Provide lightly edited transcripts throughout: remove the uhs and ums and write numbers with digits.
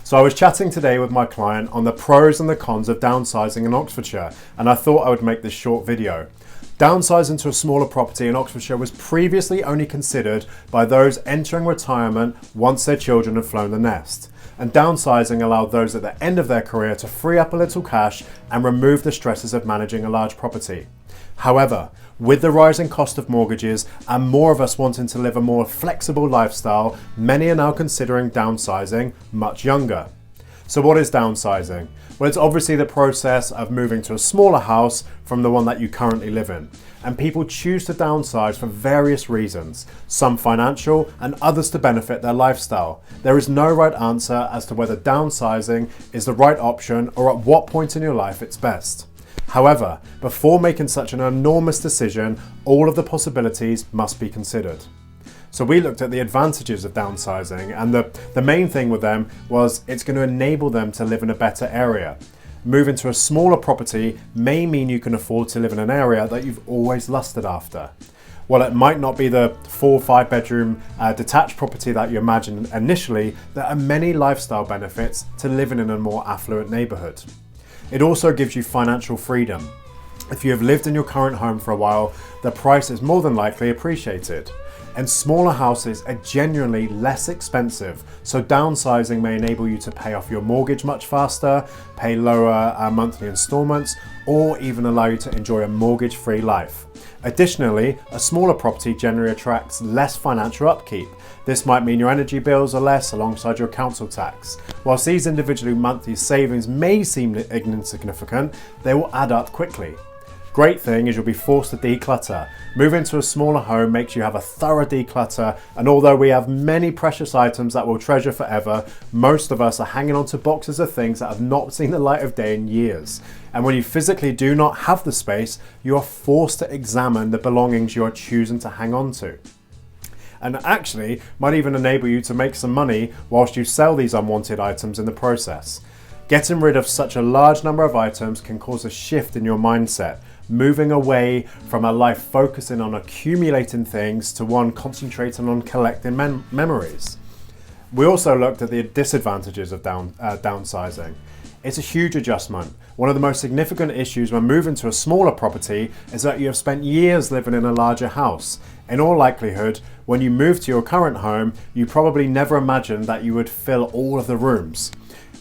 So I was chatting today with my client on the pros and the cons of downsizing in Oxfordshire, and I thought I would make this short video. Downsizing to a smaller property in Oxfordshire was previously only considered by those entering retirement once their children had flown the nest. And downsizing allowed those at the end of their career to free up a little cash and remove the stresses of managing a large property. However, with the rising cost of mortgages and more of us wanting to live a more flexible lifestyle, many are now considering downsizing much younger. So what is downsizing? Well, it's obviously the process of moving to a smaller house from the one that you currently live in. And people choose to downsize for various reasons, some financial and others to benefit their lifestyle. There is no right answer as to whether downsizing is the right option or at what point in your life it's best. However, before making such an enormous decision, all of the possibilities must be considered. So we looked at the advantages of downsizing, and the main thing with them was it's going to enable them to live in a better area. Moving to a smaller property may mean you can afford to live in an area that you've always lusted after. While it might not be the 4 or 5 bedroom detached property that you imagined initially, there are many lifestyle benefits to living in a more affluent neighbourhood. It also gives you financial freedom. If you have lived in your current home for a while, the price is more than likely appreciated. And smaller houses are genuinely less expensive, so downsizing may enable you to pay off your mortgage much faster, pay lower monthly installments, or even allow you to enjoy a mortgage-free life. Additionally, a smaller property generally attracts less financial upkeep. This might mean your energy bills are less alongside your council tax. Whilst these individual monthly savings may seem insignificant, they will add up quickly. Great thing is you'll be forced to declutter. Moving to a smaller home makes you have a thorough declutter, and although we have many precious items that we'll treasure forever, most of us are hanging on to boxes of things that have not seen the light of day in years. And when you physically do not have the space, you are forced to examine the belongings you are choosing to hang on to. And actually might even enable you to make some money whilst you sell these unwanted items in the process. Getting rid of such a large number of items can cause a shift in your mindset, moving away from a life focusing on accumulating things to one concentrating on collecting memories. We also looked at the disadvantages of downsizing. It's a huge adjustment. One of the most significant issues when moving to a smaller property is that you have spent years living in a larger house. In all likelihood, when you move to your current home, you probably never imagined that you would fill all of the rooms.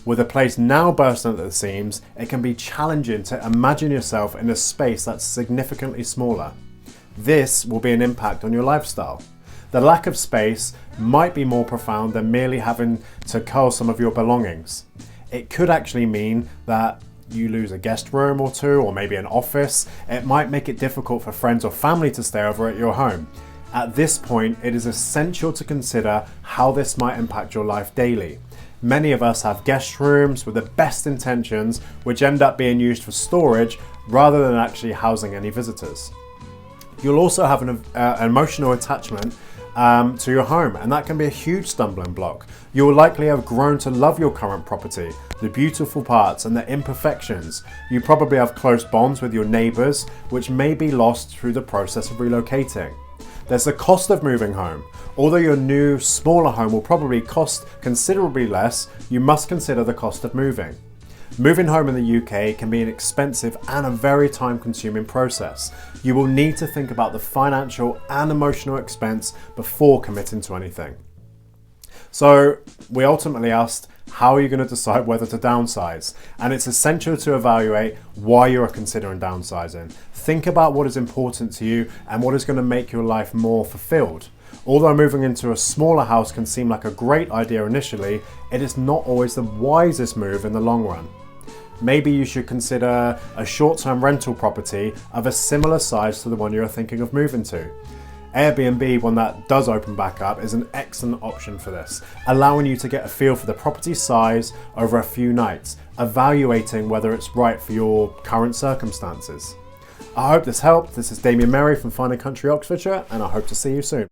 With a place now bursting at the seams, it can be challenging to imagine yourself in a space that's significantly smaller. This will be an impact on your lifestyle. The lack of space might be more profound than merely having to cull some of your belongings. It could actually mean that you lose a guest room or two, or maybe an office. It might make it difficult for friends or family to stay over at your home. At this point, it is essential to consider how this might impact your life daily. Many of us have guest rooms with the best intentions, which end up being used for storage rather than actually housing any visitors. You'll also have an emotional attachment to your home, and that can be a huge stumbling block. You will likely have grown to love your current property, the beautiful parts and the imperfections. You probably have close bonds with your neighbours, which may be lost through the process of relocating. There's the cost of moving home. Although your new, smaller home will probably cost considerably less, you must consider the cost of moving. Moving home in the UK can be an expensive and a very time-consuming process. You will need to think about the financial and emotional expense before committing to anything. So we ultimately asked, how are you going to decide whether to downsize? And it's essential to evaluate why you are considering downsizing. Think about what is important to you and what is going to make your life more fulfilled. Although moving into a smaller house can seem like a great idea initially, it is not always the wisest move in the long run. Maybe you should consider a short-term rental property of a similar size to the one you're thinking of moving to. Airbnb, when that does open back up, is an excellent option for this, allowing you to get a feel for the property size over a few nights, evaluating whether it's right for your current circumstances. I hope this helped. This is Damion Merry from Fine & Country, Oxfordshire, and I hope to see you soon.